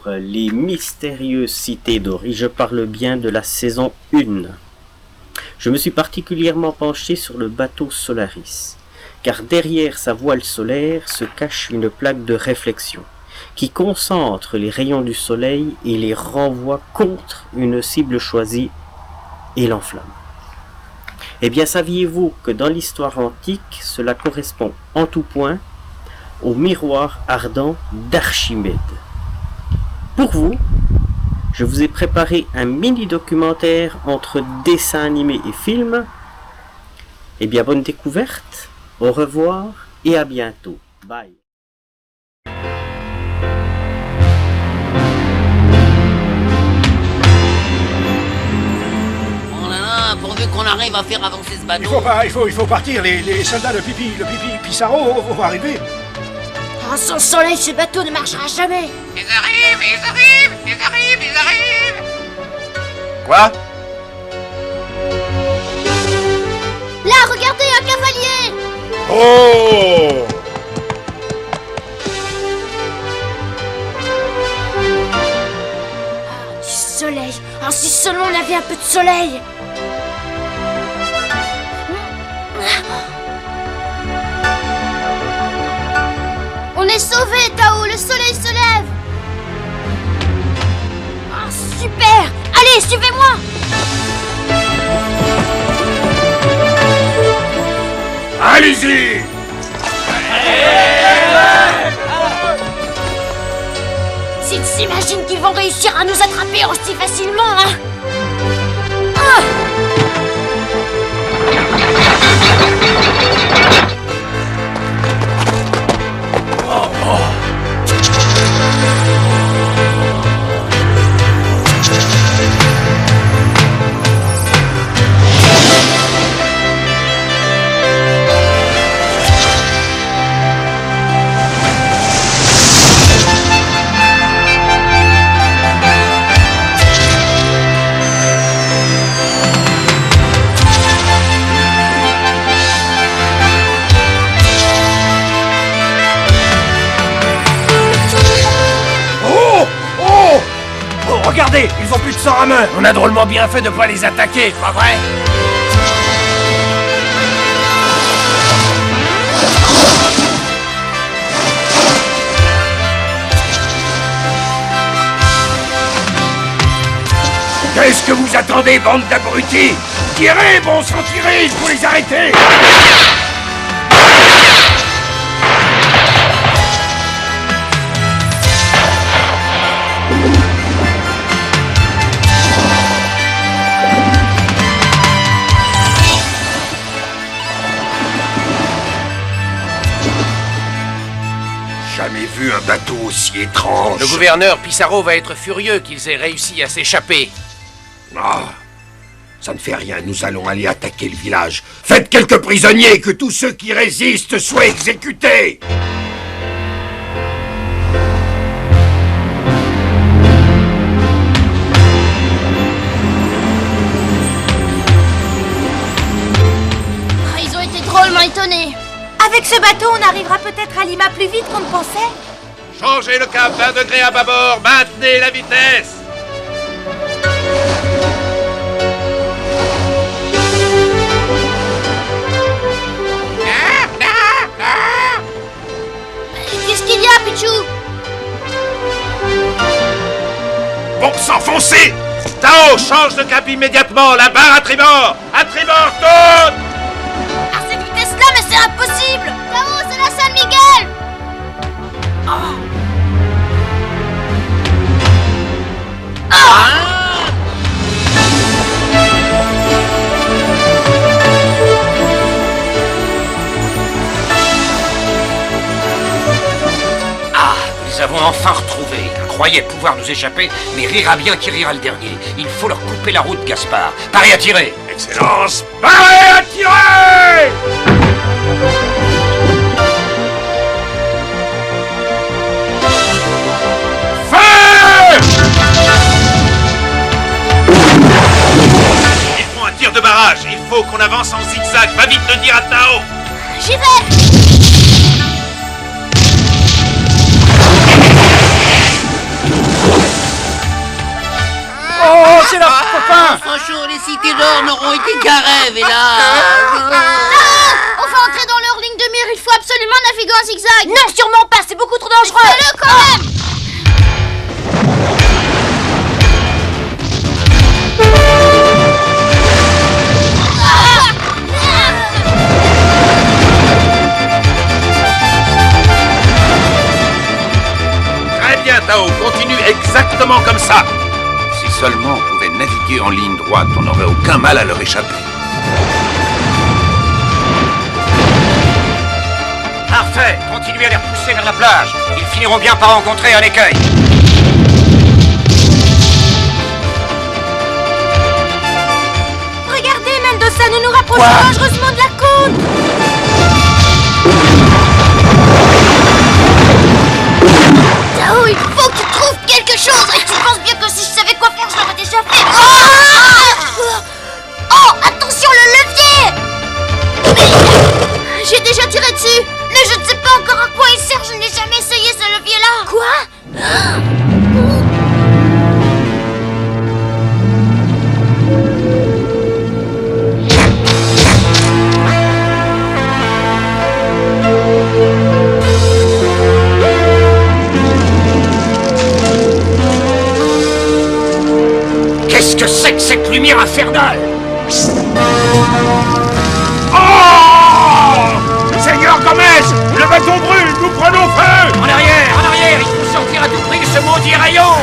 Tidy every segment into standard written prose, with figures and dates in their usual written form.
les mystérieuses cités d'Ori. Je parle bien de la saison 1. Je me suis particulièrement penché sur le bateau Solaris, car derrière sa voile solaire se cache une plaque de réflexion, qui concentre les rayons du soleil et les renvoie contre une cible choisie et l'enflamme. Eh bien, saviez-vous que dans l'histoire antique, cela correspond en tout point au miroir ardent d'Archimède? Pour vous, je vous ai préparé un mini-documentaire entre dessin animé et film. Eh bien, bonne découverte, au revoir et à bientôt. Bye. Pourvu qu'on arrive à faire avancer ce bateau. Il faut partir, les soldats, le pipi Pissarro vont arriver. Oh, sans soleil, ce bateau ne marchera jamais. Ils arrivent. Quoi? Là, regardez, un cavalier. Oh! Du soleil. Oh, si seulement on avait un peu de soleil. On est sauvés, Tao, le soleil se lève. Oh, super. Allez, suivez-moi. Allez-y! S'ils s'imaginent qu'ils vont réussir à nous attraper aussi facilement, hein. Ah! Regardez, ils ont plus de sang à main. On a drôlement bien fait de pas les attaquer, pas vrai? Qu'est-ce que vous attendez, bande d'abrutis? Tirez, bon sang, tirez, il faut les arrêter. Jamais vu un bateau aussi étrange. Le gouverneur Pissarro va être furieux qu'ils aient réussi à s'échapper. Ah, ça ne fait rien, nous allons aller attaquer le village. Faites quelques prisonniers, que tous ceux qui résistent soient exécutés. Ils ont été drôlement étonnés. Avec ce bateau, on arrivera peut-être à Lima plus vite qu'on ne pensait. Changez le cap 20 degrés à bâbord, maintenez la vitesse. Qu'est-ce qu'il y a, Pichou? Bon sang, foncez! Tao, change de cap immédiatement, la barre à tribord. À tribord, tourne. À cette vitesse-là, mais c'est impossible. Tao, c'est la San Miguel. Oh. Nous avons enfin retrouvé. Ils croyaient pouvoir nous échapper, mais rira bien qui rira le dernier. Il faut leur couper la route, Gaspard. Parez à tirer. Excellence, parez à tirer! Ils font un tir de barrage. Il faut qu'on avance en zigzag. Va vite le dire à Tao. J'y vais. alors n'auront été qu'un rêve, et là... On va entrer dans leur ligne de mire, il faut absolument naviguer en zigzag. Non, sûrement pas, c'est beaucoup trop dangereux. Fais-le quand même. Très bien, Tao, continue exactement comme ça. Si seulement on pouvait naviguer en ligne droite, on n'aurait aucun mal à leur échapper. Parfait. Continuez à les repousser vers la plage. Ils finiront bien par rencontrer un écueil. Regardez, Mendoza, nous nous rapprochons dangereusement de la côte. Tao, il faut que tu trouves quelque chose. Et tu penses bien que si je savais quoi faire, je l'aurais déjà fait. Oh, attention, le levier. J'ai déjà tiré dessus, mais je ne sais pas encore à quoi il sert. Je n'ai jamais essayé ce levier-là. Quoi? Qu'est-ce que c'est que cette lumière infernale? Seigneur Gomez, le bateau brûle, nous prenons feu. En arrière, il faut sortir à tout prix de ce maudit rayon.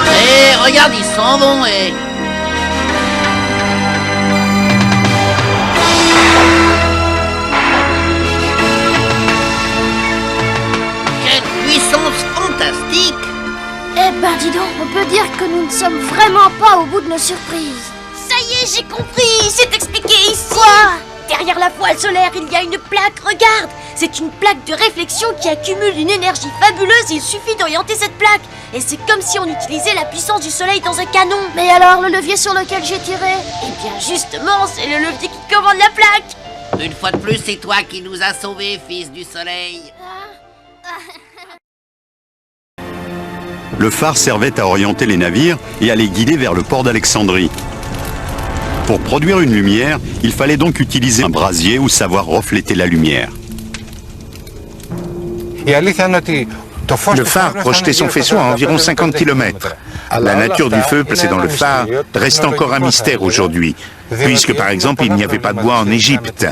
Eh, regarde, ils s'en vont, et... Quelle puissance fantastique! Eh ben dis donc, on peut dire que nous ne sommes vraiment pas au bout de nos surprises. Ça y est, j'ai compris, c'est expliqué ici. Quoi? Derrière la voile solaire, il y a une plaque, regarde. C'est une plaque de réflexion qui accumule une énergie fabuleuse et il suffit d'orienter cette plaque. Et c'est comme si on utilisait la puissance du soleil dans un canon. Mais alors, le levier sur lequel j'ai tiré? Eh bien justement, c'est le levier qui commande la plaque. Une fois de plus, c'est toi qui nous as sauvés, fils du soleil. Le phare servait à orienter les navires et à les guider vers le port d'Alexandrie. Pour produire une lumière, il fallait donc utiliser un brasier ou savoir refléter la lumière. Le phare projetait son faisceau à environ 50 km. La nature du feu placé dans le phare reste encore un mystère aujourd'hui, puisque par exemple il n'y avait pas de bois en Égypte.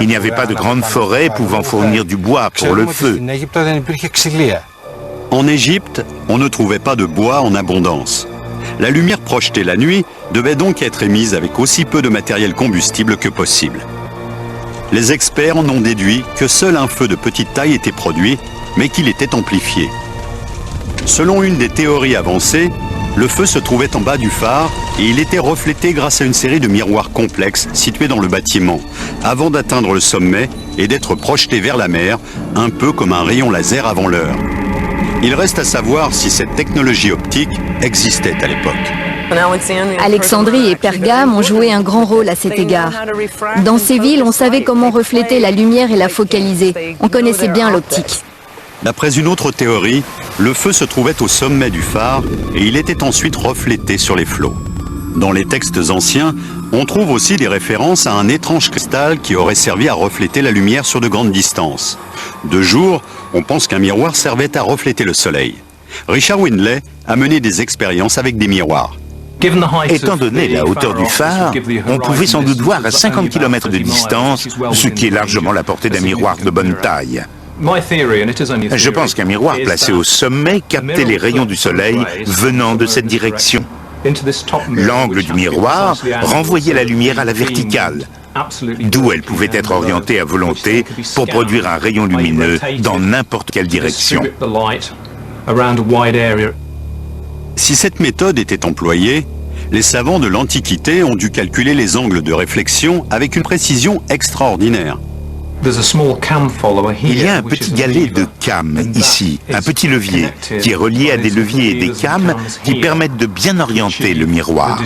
Il n'y avait pas de grandes forêts pouvant fournir du bois pour le feu. En Égypte, on ne trouvait pas de bois en abondance. La lumière projetée la nuit devait donc être émise avec aussi peu de matériel combustible que possible. Les experts en ont déduit que seul un feu de petite taille était produit, mais qu'il était amplifié. Selon une des théories avancées, le feu se trouvait en bas du phare et il était reflété grâce à une série de miroirs complexes situés dans le bâtiment, avant d'atteindre le sommet et d'être projeté vers la mer, un peu comme un rayon laser avant l'heure. Il reste à savoir si cette technologie optique existait à l'époque. Alexandrie et Pergame ont joué un grand rôle à cet égard. Dans ces villes, on savait comment refléter la lumière et la focaliser. On connaissait bien l'optique. D'après une autre théorie, le feu se trouvait au sommet du phare et il était ensuite reflété sur les flots. Dans les textes anciens, on trouve aussi des références à un étrange cristal qui aurait servi à refléter la lumière sur de grandes distances. De jour, on pense qu'un miroir servait à refléter le soleil. Richard Windley a mené des expériences avec des miroirs. Étant donné la hauteur du phare, on pouvait sans doute voir à 50 km de distance, ce qui est largement la portée d'un miroir de bonne taille. Je pense qu'un miroir placé au sommet captait les rayons du soleil venant de cette direction. L'angle du miroir renvoyait la lumière à la verticale, d'où elle pouvait être orientée à volonté pour produire un rayon lumineux dans n'importe quelle direction. Si cette méthode était employée, les savants de l'Antiquité ont dû calculer les angles de réflexion avec une précision extraordinaire. Il y a un petit galet de cam ici, un petit levier, qui est relié à des leviers et des cams qui permettent de bien orienter le miroir.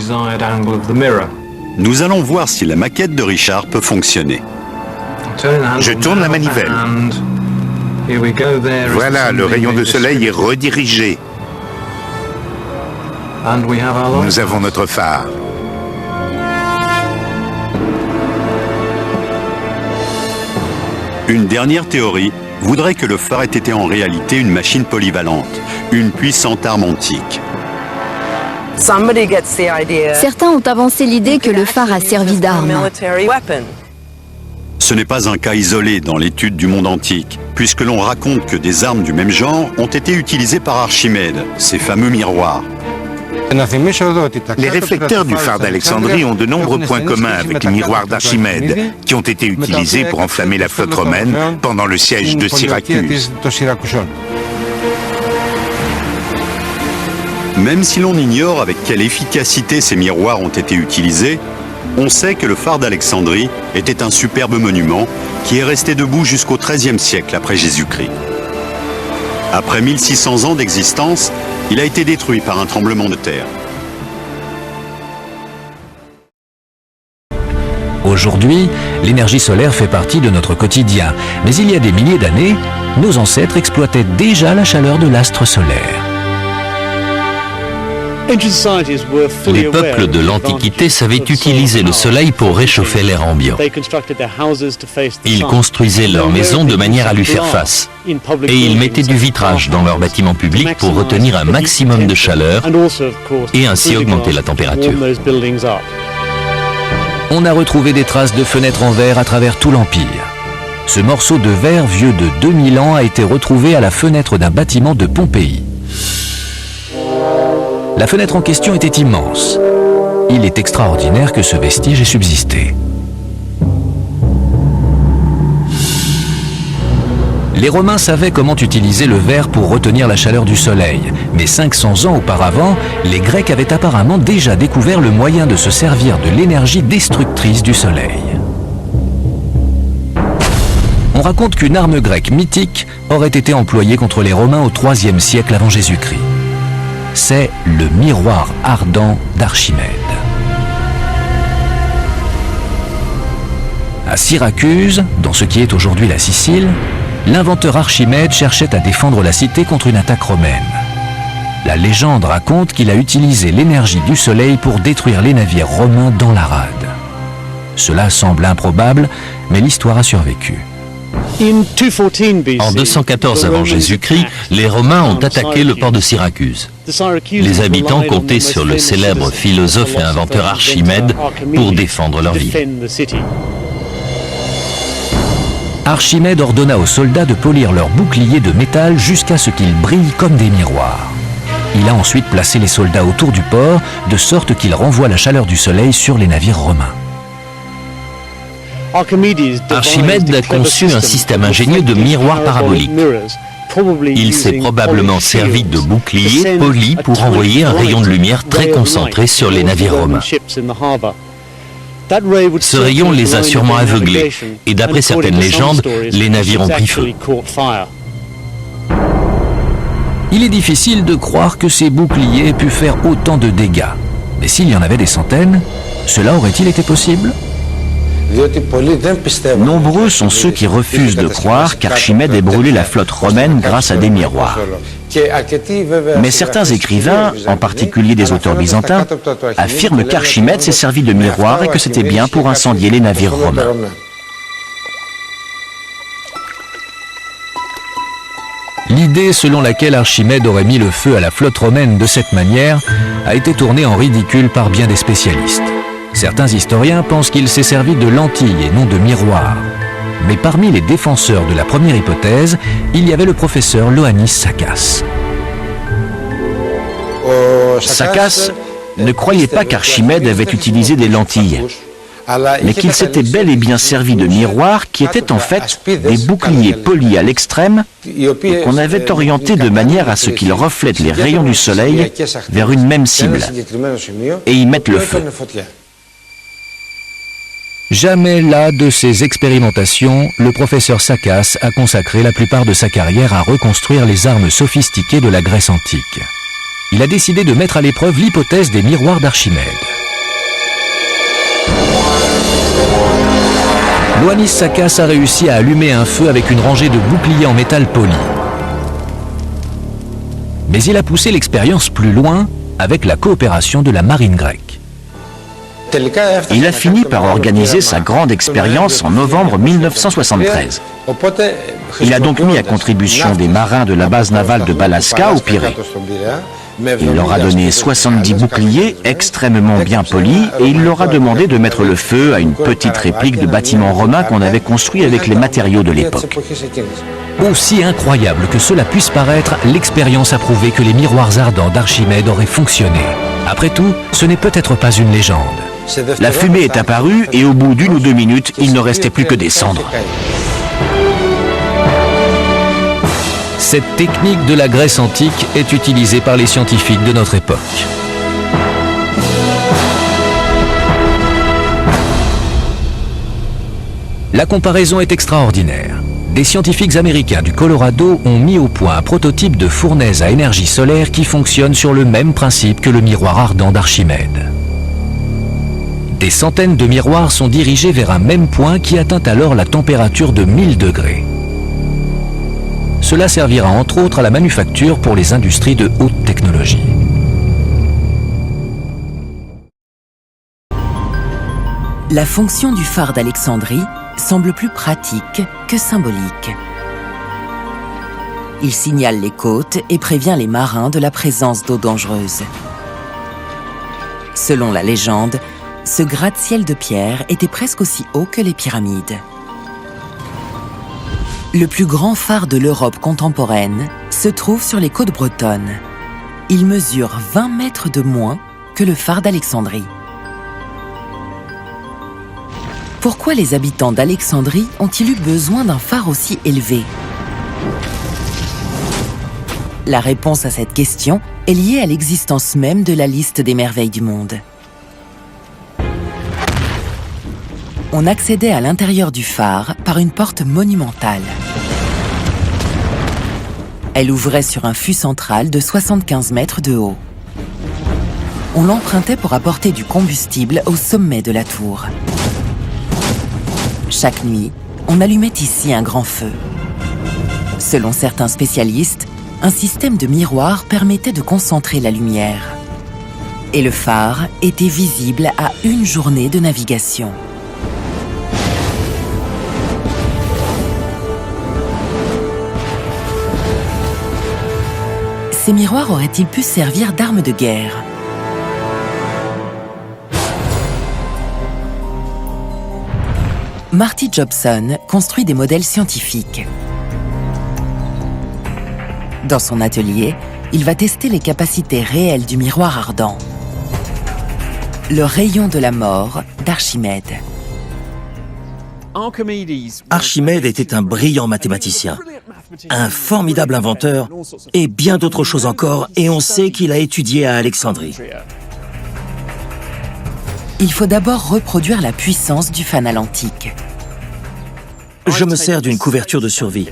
Nous allons voir si la maquette de Richard peut fonctionner. Je tourne la manivelle. Voilà, le rayon de soleil est redirigé. Nous avons notre phare. Une dernière théorie voudrait que le phare ait été en réalité une machine polyvalente, une puissante arme antique. Certains ont avancé l'idée que le phare a servi d'arme. Ce n'est pas un cas isolé dans l'étude du monde antique, puisque l'on raconte que des armes du même genre ont été utilisées par Archimède, ces fameux miroirs. Les réflecteurs du phare d'Alexandrie ont de nombreux points communs avec les miroirs d'Archimède, qui ont été utilisés pour enflammer la flotte romaine pendant le siège de Syracuse. Même si l'on ignore avec quelle efficacité ces miroirs ont été utilisés, on sait que le phare d'Alexandrie était un superbe monument qui est resté debout jusqu'au XIIIe siècle après Jésus-Christ. Après 1600 ans d'existence, il a été détruit par un tremblement de terre. Aujourd'hui, l'énergie solaire fait partie de notre quotidien, mais il y a des milliers d'années, nos ancêtres exploitaient déjà la chaleur de l'astre solaire. Les peuples de l'Antiquité savaient utiliser le soleil pour réchauffer l'air ambiant. Ils construisaient leurs maisons de manière à lui faire face. Et ils mettaient du vitrage dans leurs bâtiments publics pour retenir un maximum de chaleur et ainsi augmenter la température. On a retrouvé des traces de fenêtres en verre à travers tout l'Empire. Ce morceau de verre vieux de 2000 ans a été retrouvé à la fenêtre d'un bâtiment de Pompéi. La fenêtre en question était immense. Il est extraordinaire que ce vestige ait subsisté. Les Romains savaient comment utiliser le verre pour retenir la chaleur du soleil, mais 500 ans auparavant, les Grecs avaient apparemment déjà découvert le moyen de se servir de l'énergie destructrice du soleil. On raconte qu'une arme grecque mythique aurait été employée contre les Romains au IIIe siècle avant Jésus-Christ. C'est le miroir ardent d'Archimède. À Syracuse, dans ce qui est aujourd'hui la Sicile, l'inventeur Archimède cherchait à défendre la cité contre une attaque romaine. La légende raconte qu'il a utilisé l'énergie du soleil pour détruire les navires romains dans la rade. Cela semble improbable, mais l'histoire a survécu. En 214 avant Jésus-Christ, les Romains ont attaqué le port de Syracuse. Les habitants comptaient sur le célèbre philosophe et inventeur Archimède pour défendre leur ville. Archimède ordonna aux soldats de polir leurs boucliers de métal jusqu'à ce qu'ils brillent comme des miroirs. Il a ensuite placé les soldats autour du port, de sorte qu'ils renvoient la chaleur du soleil sur les navires romains. Archimède a conçu un système ingénieux de miroirs paraboliques. Il s'est probablement servi de boucliers polis pour envoyer un rayon de lumière très concentré sur les navires romains. Ce rayon les a sûrement aveuglés, et d'après certaines légendes, les navires ont pris feu. Il est difficile de croire que ces boucliers aient pu faire autant de dégâts. Mais s'il y en avait des centaines, cela aurait-il été possible ? Nombreux sont ceux qui refusent de croire qu'Archimède ait brûlé la flotte romaine grâce à des miroirs. Mais certains écrivains, en particulier des auteurs byzantins, affirment qu'Archimède s'est servi de miroirs et que c'était bien pour incendier les navires romains. L'idée selon laquelle Archimède aurait mis le feu à la flotte romaine de cette manière a été tournée en ridicule par bien des spécialistes. Certains historiens pensent qu'il s'est servi de lentilles et non de miroirs. Mais parmi les défenseurs de la première hypothèse, il y avait le professeur Ioannis Sakkas. Sakkas ne croyait pas qu'Archimède avait utilisé des lentilles, mais qu'il s'était bel et bien servi de miroirs qui étaient en fait des boucliers polis à l'extrême et qu'on avait orientés de manière à ce qu'ils reflètent les rayons du soleil vers une même cible et y mettent le feu. Jamais là de ses expérimentations, le professeur Sakkas a consacré la plupart de sa carrière à reconstruire les armes sophistiquées de la Grèce antique. Il a décidé de mettre à l'épreuve l'hypothèse des miroirs d'Archimède. Ioannis Sakkas a réussi à allumer un feu avec une rangée de boucliers en métal poli. Mais il a poussé l'expérience plus loin avec la coopération de la marine grecque. Il a fini par organiser sa grande expérience en novembre 1973. Il a donc mis à contribution des marins de la base navale de Balaska au Pirée. Il leur a donné 70 boucliers extrêmement bien polis et il leur a demandé de mettre le feu à une petite réplique de bâtiment romain qu'on avait construit avec les matériaux de l'époque. Aussi incroyable que cela puisse paraître, l'expérience a prouvé que les miroirs ardents d'Archimède auraient fonctionné. Après tout, ce n'est peut-être pas une légende. La fumée est apparue et au bout d'1 ou 2 minutes, il ne restait plus que des cendres. Cette technique de la Grèce antique est utilisée par les scientifiques de notre époque. La comparaison est extraordinaire. Des scientifiques américains du Colorado ont mis au point un prototype de fournaise à énergie solaire qui fonctionne sur le même principe que le miroir ardent d'Archimède. Des centaines de miroirs sont dirigés vers un même point qui atteint alors la température de 1000 degrés. Cela servira entre autres à la manufacture pour les industries de haute technologie. La fonction du phare d'Alexandrie semble plus pratique que symbolique. Il signale les côtes et prévient les marins de la présence d'eau dangereuse. Selon la légende, ce gratte-ciel de pierre était presque aussi haut que les pyramides. Le plus grand phare de l'Europe contemporaine se trouve sur les côtes bretonnes. Il mesure 20 mètres de moins que le phare d'Alexandrie. Pourquoi les habitants d'Alexandrie ont-ils eu besoin d'un phare aussi élevé? La réponse à cette question est liée à l'existence même de la liste des merveilles du monde. On accédait à l'intérieur du phare par une porte monumentale. Elle ouvrait sur un fût central de 75 mètres de haut. On l'empruntait pour apporter du combustible au sommet de la tour. Chaque nuit, on allumait ici un grand feu. Selon certains spécialistes, un système de miroirs permettait de concentrer la lumière. Et le phare était visible à 1 journée de navigation. Ces miroirs auraient-ils pu servir d'armes de guerre? Marty Jobson construit des modèles scientifiques. Dans son atelier, il va tester les capacités réelles du miroir ardent. Le rayon de la mort d'Archimède. Archimède était un brillant mathématicien, un formidable inventeur et bien d'autres choses encore, et on sait qu'il a étudié à Alexandrie. Il faut d'abord reproduire la puissance du fanal antique. Je me sers d'une couverture de survie.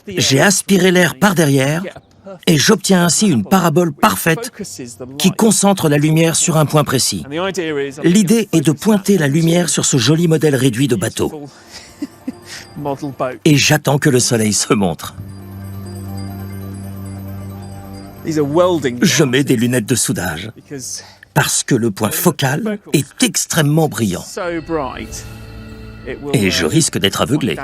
J'ai aspiré l'air par derrière et j'obtiens ainsi une parabole parfaite qui concentre la lumière sur un point précis. L'idée est de pointer la lumière sur ce joli modèle réduit de bateau. Et j'attends que le soleil se montre. Je mets des lunettes de soudage parce que le point focal est extrêmement brillant. Et je risque d'être aveuglé.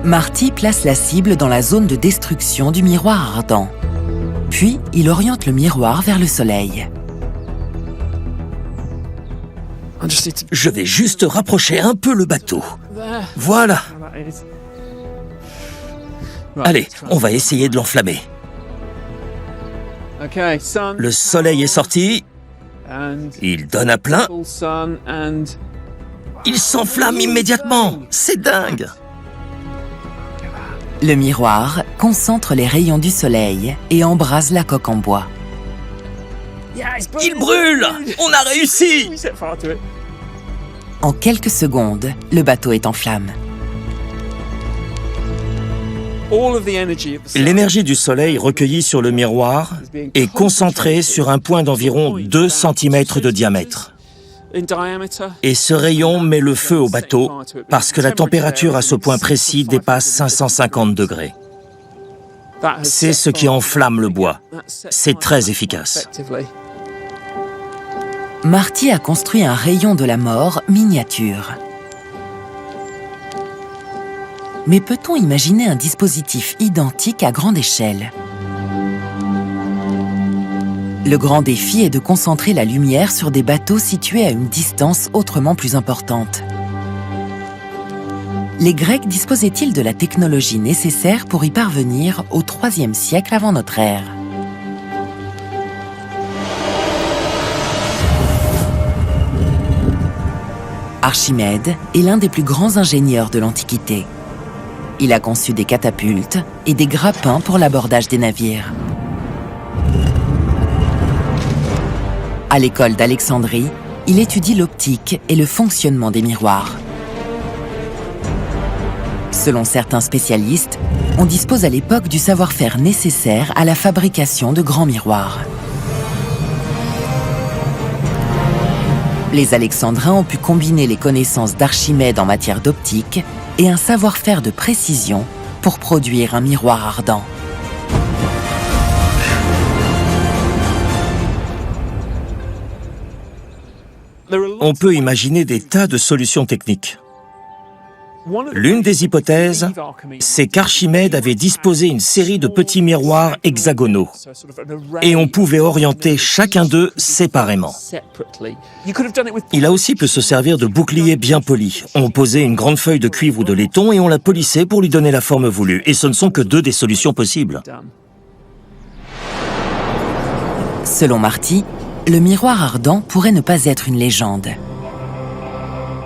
Marty place la cible dans la zone de destruction du miroir ardent. Puis, il oriente le miroir vers le soleil. Je vais juste rapprocher un peu le bateau. Voilà. Allez, on va essayer de l'enflammer. Le soleil est sorti. Il donne à plein. Il s'enflamme immédiatement. C'est dingue. Le miroir concentre les rayons du soleil et embrase la coque en bois. Il brûle! On a réussi! En quelques secondes, le bateau est en flammes. L'énergie du soleil recueillie sur le miroir est concentrée sur un point d'environ 2 cm de diamètre. Et ce rayon met le feu au bateau parce que la température à ce point précis dépasse 550 degrés. C'est ce qui enflamme le bois. C'est très efficace. Marty a construit un rayon de la mort miniature. Mais peut-on imaginer un dispositif identique à grande échelle? Le grand défi est de concentrer la lumière sur des bateaux situés à une distance autrement plus importante. Les Grecs disposaient-ils de la technologie nécessaire pour y parvenir au IIIe siècle avant notre ère? Archimède est l'un des plus grands ingénieurs de l'Antiquité. Il a conçu des catapultes et des grappins pour l'abordage des navires. À l'école d'Alexandrie, il étudie l'optique et le fonctionnement des miroirs. Selon certains spécialistes, on dispose à l'époque du savoir-faire nécessaire à la fabrication de grands miroirs. Les Alexandrins ont pu combiner les connaissances d'Archimède en matière d'optique et un savoir-faire de précision pour produire un miroir ardent. On peut imaginer des tas de solutions techniques. L'une des hypothèses, c'est qu'Archimède avait disposé une série de petits miroirs hexagonaux et on pouvait orienter chacun d'eux séparément. Il a aussi pu se servir de boucliers bien polis. On posait une grande feuille de cuivre ou de laiton et on la polissait pour lui donner la forme voulue. Et ce ne sont que deux des solutions possibles. Selon Marty, le miroir ardent pourrait ne pas être une légende.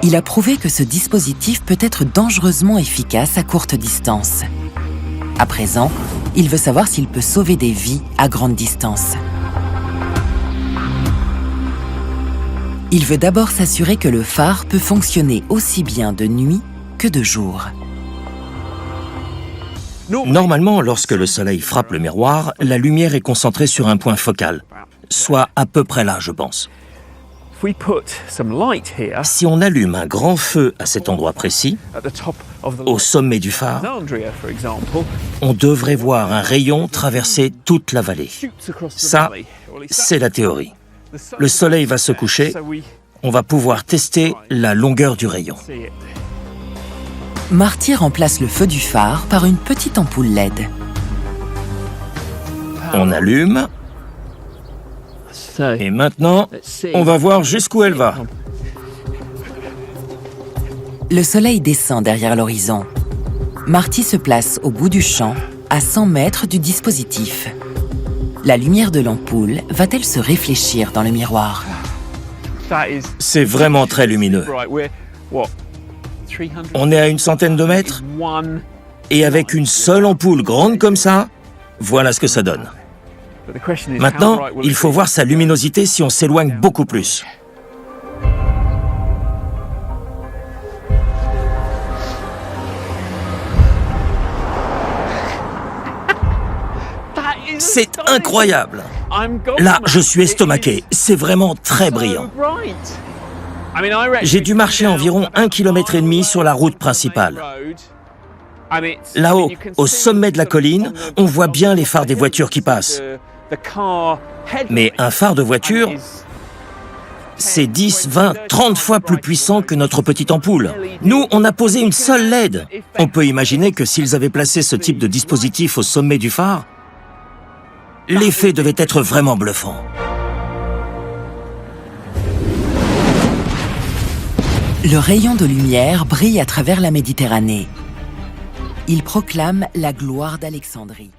Il a prouvé que ce dispositif peut être dangereusement efficace à courte distance. À présent, il veut savoir s'il peut sauver des vies à grande distance. Il veut d'abord s'assurer que le phare peut fonctionner aussi bien de nuit que de jour. Normalement, lorsque le soleil frappe le miroir, la lumière est concentrée sur un point focal, soit à peu près là, je pense. Si on allume un grand feu à cet endroit précis, au sommet du phare, on devrait voir un rayon traverser toute la vallée. Ça, c'est la théorie. Le soleil va se coucher, on va pouvoir tester la longueur du rayon. Marty remplace le feu du phare par une petite ampoule LED. On allume. Et maintenant, on va voir jusqu'où elle va. Le soleil descend derrière l'horizon. Marty se place au bout du champ, à 100 mètres du dispositif. La lumière de l'ampoule va-t-elle se réfléchir dans le miroir? C'est vraiment très lumineux. On est à une centaine de mètres. Et avec une seule ampoule grande comme ça, voilà ce que ça donne. Maintenant, il faut voir sa luminosité si on s'éloigne beaucoup plus. C'est incroyable! Là, je suis estomaqué. C'est vraiment très brillant. J'ai dû marcher environ 1,5 km sur la route principale. Là-haut, au sommet de la colline, on voit bien les phares des voitures qui passent. Mais un phare de voiture, c'est 10, 20, 30 fois plus puissant que notre petite ampoule. Nous, on a posé une seule LED. On peut imaginer que s'ils avaient placé ce type de dispositif au sommet du phare, l'effet devait être vraiment bluffant. Le rayon de lumière brille à travers la Méditerranée. Il proclame la gloire d'Alexandrie.